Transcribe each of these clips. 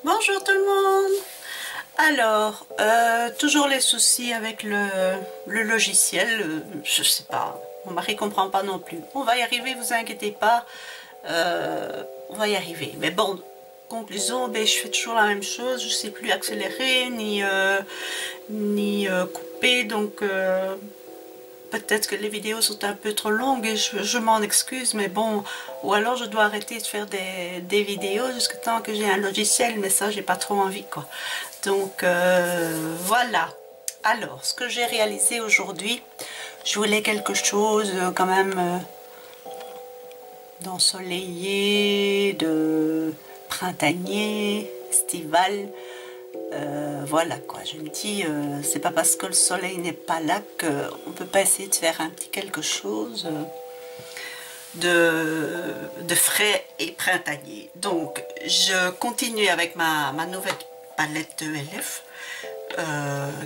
Bonjour tout le monde. Alors, toujours les soucis avec le logiciel, je sais pas, mon mari comprend pas non plus. On va y arriver, vous inquiétez pas, on va y arriver. Mais bon, conclusion, ben, je fais toujours la même chose, je sais plus accélérer ni couper, donc peut-être que les vidéos sont un peu trop longues et je m'en excuse, mais bon, ou alors je dois arrêter de faire des vidéos jusqu'à temps que j'ai un logiciel, mais ça j'ai pas trop envie quoi. Donc voilà. Alors, ce que j'ai réalisé aujourd'hui, je voulais quelque chose quand même d'ensoleillé, de printanier, estival. Voilà quoi, je me dis, c'est pas parce que le soleil n'est pas là qu'on peut pas essayer de faire un petit quelque chose de frais et printanier. Donc, je continue avec ma nouvelle palette ELF,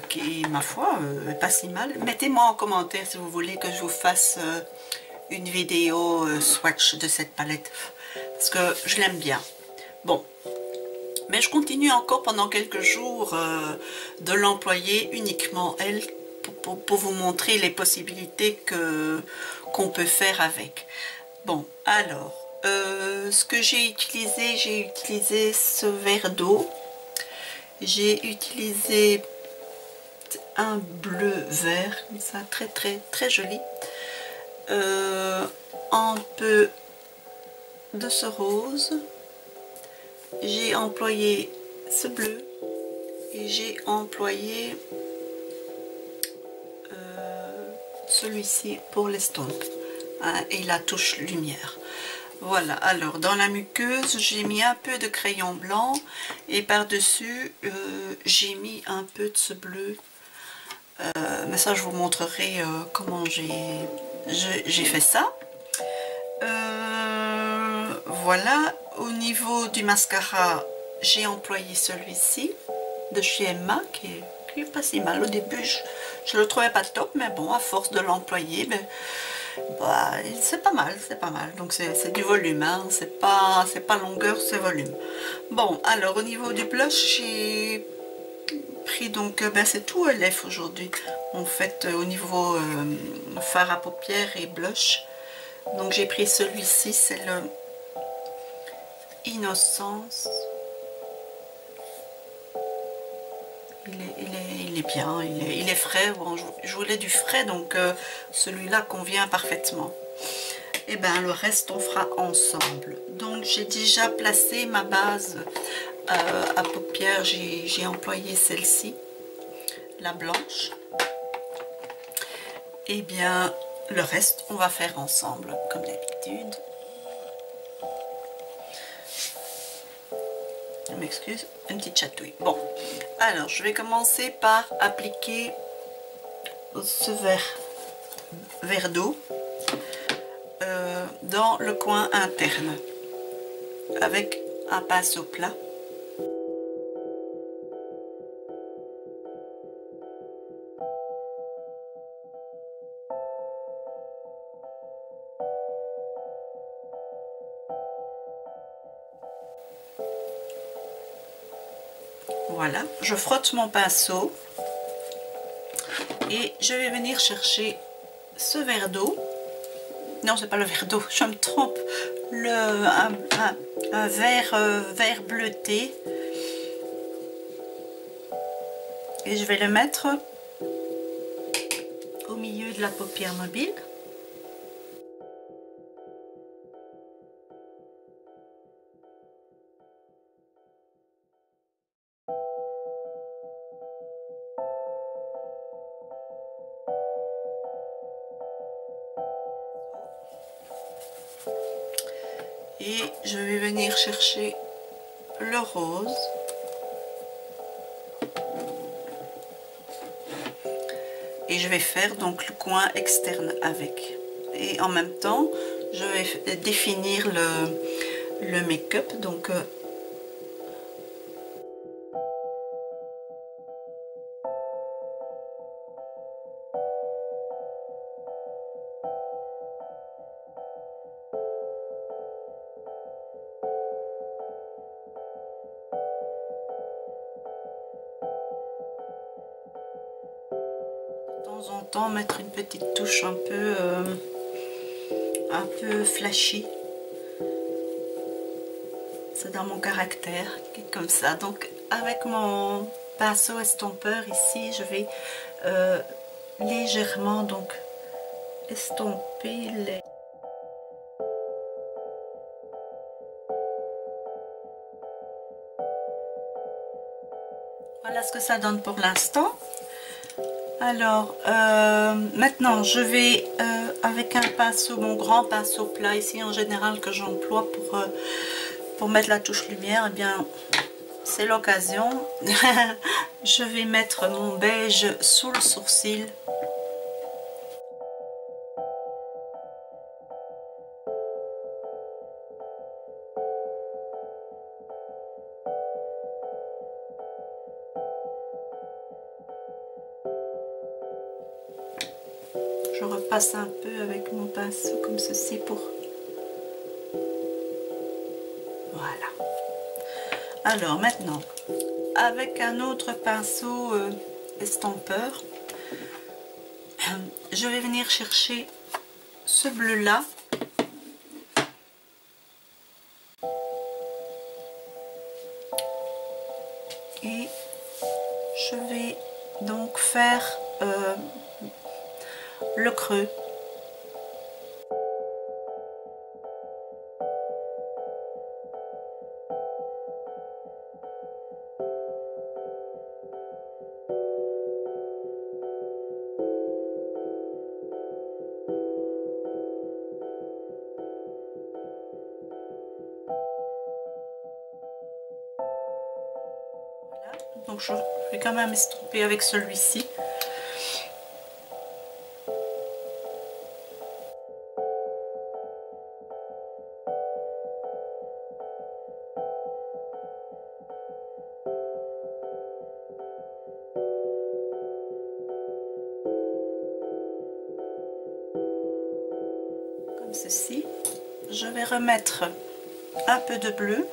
qui, ma foi, est pas si mal. Mettez-moi en commentaire si vous voulez que je vous fasse une vidéo swatch de cette palette, parce que je l'aime bien. Bon, mais je continue encore pendant quelques jours de l'employer uniquement elle pour vous montrer les possibilités qu'on peut faire avec. Bon, alors, ce que j'ai utilisé ce verre d'eau. J'ai utilisé un bleu vert, comme ça, très très très joli. Un peu de ce rose. J'ai employé ce bleu et j'ai employé celui-ci pour l'estompe, hein, et la touche lumière. Voilà, alors dans la muqueuse j'ai mis un peu de crayon blanc et par-dessus j'ai mis un peu de ce bleu, mais ça je vous montrerai comment j'ai fait ça. Voilà, au niveau du mascara, j'ai employé celui-ci de chez Emma qui est pas si mal. Au début, je le trouvais pas top, mais bon, à force de l'employer, ben, bah, c'est pas mal, c'est pas mal. Donc c'est du volume, hein, c'est pas longueur, c'est volume. Bon, alors au niveau du blush, j'ai pris donc, ben, c'est tout ELF aujourd'hui. En fait, au niveau fard à paupières et blush. Donc j'ai pris celui-ci, c'est le Innocence. Il est bien, il est frais. Bon, je voulais du frais, donc celui-là convient parfaitement. Et bien le reste on fera ensemble. Donc j'ai déjà placé ma base à paupières, j'ai employé celle-ci, la blanche. Et bien le reste on va faire ensemble comme d'habitude. Je m'excuse, une petite chatouille. Bon, alors je vais commencer par appliquer ce verre d'eau dans le coin interne avec un pinceau plat. Voilà, je frotte mon pinceau et je vais venir chercher ce verre d'eau. Non, c'est pas le verre d'eau, je me trompe. Un vert bleuté. Et je vais le mettre au milieu de la paupière mobile. Et je vais venir chercher le rose. Et je vais faire donc le coin externe avec. Et en même temps, je vais définir le make-up. Donc temps en temps mettre une petite touche un peu flashy. C'est dans mon caractère qui est comme ça. Donc avec mon pinceau estompeur ici, je vais légèrement donc estomper les... Voilà ce que ça donne pour l'instant. Alors maintenant je vais avec un pinceau, mon grand pinceau plat ici en général que j'emploie pour mettre la touche lumière, eh bien c'est l'occasion. Je vais mettre mon beige sous le sourcil. Je repasse un peu avec mon pinceau comme ceci pour... Voilà. Alors maintenant, avec un autre pinceau estompeur, je vais venir chercher ce bleu là. Et je vais donc faire le creux. Voilà. Donc je vais quand même estomper avec celui-ci. Comme ceci. Je vais remettre un peu de bleu.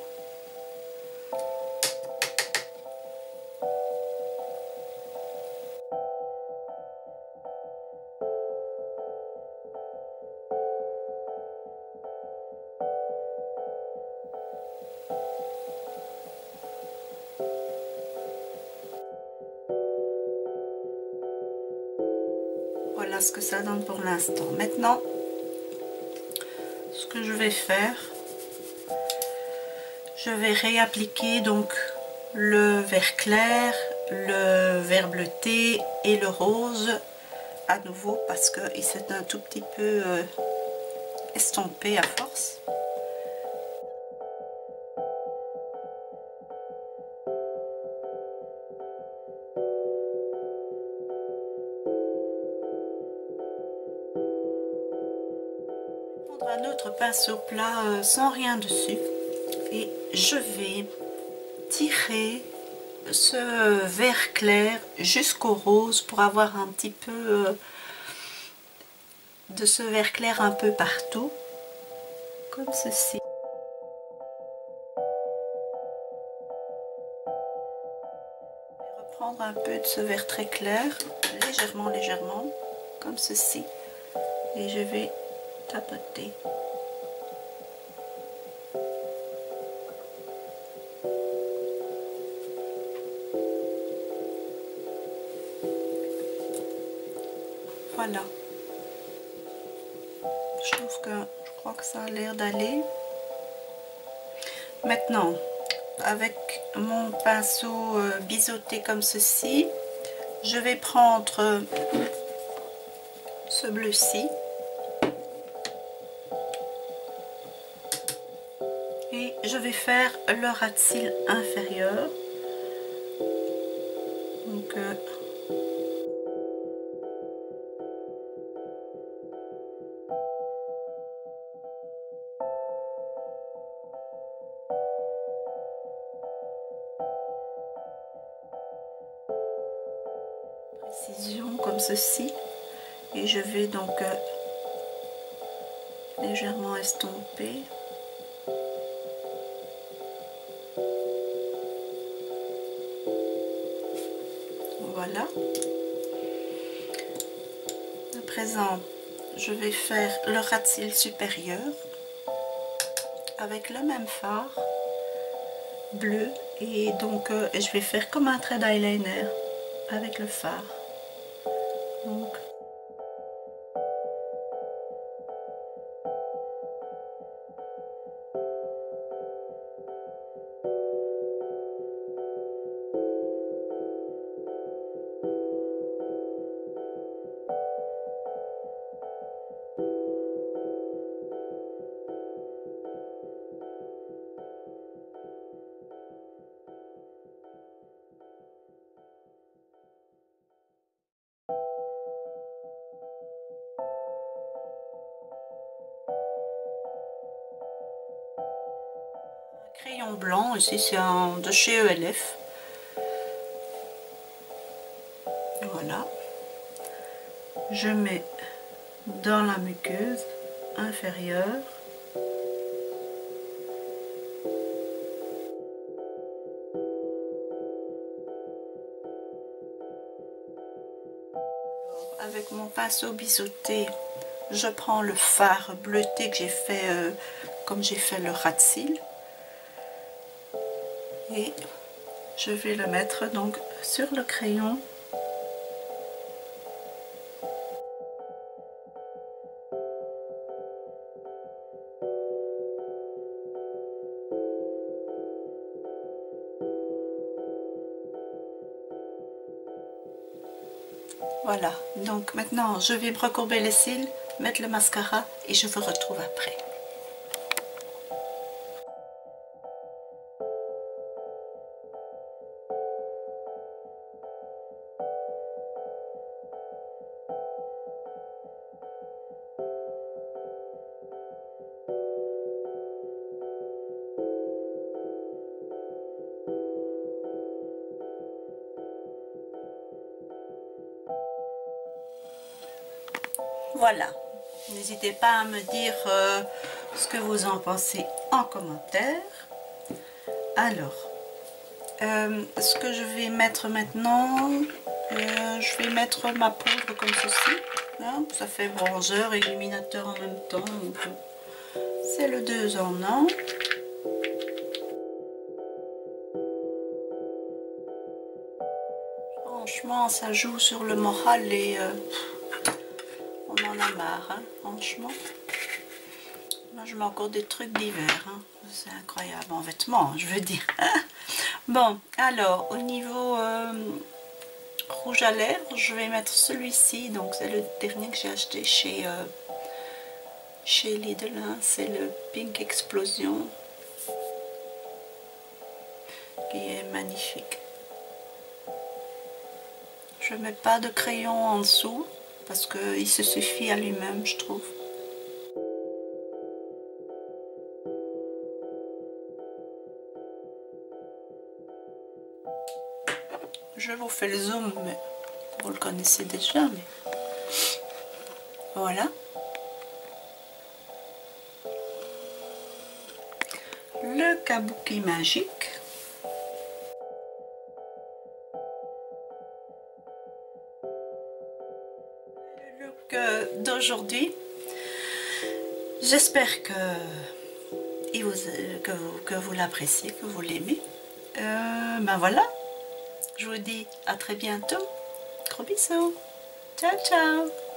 Voilà ce que ça donne pour l'instant. Maintenant, ce que je vais faire, je vais réappliquer donc le vert clair, le vert bleuté et le rose à nouveau parce que c'est un tout petit peu estompé à force. Prendre un autre pinceau plat sans rien dessus et je vais tirer ce vert clair jusqu'au rose pour avoir un petit peu de ce vert clair un peu partout, comme ceci. Je vais reprendre un peu de ce vert très clair, légèrement, comme ceci, et je vais tapoter. Voilà. Je crois que ça a l'air d'aller. Maintenant, avec mon pinceau biseauté comme ceci, je vais prendre ce bleu-ci et je vais faire le ras de cils inférieur. Donc, précision comme ceci, et je vais donc légèrement estomper. Voilà. présent, je vais faire le ras de cils supérieur avec le même fard bleu et donc je vais faire comme un trait d'eyeliner avec le fard. Donc, crayon blanc, ici c'est un de chez ELF. Voilà. Je mets dans la muqueuse inférieure. Avec mon pinceau biseauté, je prends le fard bleuté que j'ai fait comme j'ai fait le ras de cils. Et je vais le mettre donc sur le crayon. Voilà, donc maintenant je vais me recourber les cils, mettre le mascara et je vous retrouve après. Voilà, n'hésitez pas à me dire ce que vous en pensez en commentaire. Alors, ce que je vais mettre maintenant, je vais mettre ma poudre comme ceci. Hein, ça fait bronzeur et illuminateur en même temps. C'est le 2 en 1. Franchement, ça joue sur le moral et on en a marre, hein, franchement. Là, je mets encore des trucs d'hiver. Hein. C'est incroyable en vêtements, je veux dire. Bon, alors, au niveau rouge à lèvres, je vais mettre celui-ci. Donc, c'est le dernier que j'ai acheté chez Lidl. Hein. C'est le Pink Explosion. Qui est magnifique. Je mets pas de crayon en dessous. Parce qu'il se suffit à lui-même, je trouve. Je vous fais le zoom, mais vous le connaissez déjà. Mais voilà. Le kabuki magique. Le look d'aujourd'hui. J'espère que vous l'appréciez, que vous l'aimez. Ben voilà. Je vous dis à très bientôt. Gros bisous. Ciao, ciao.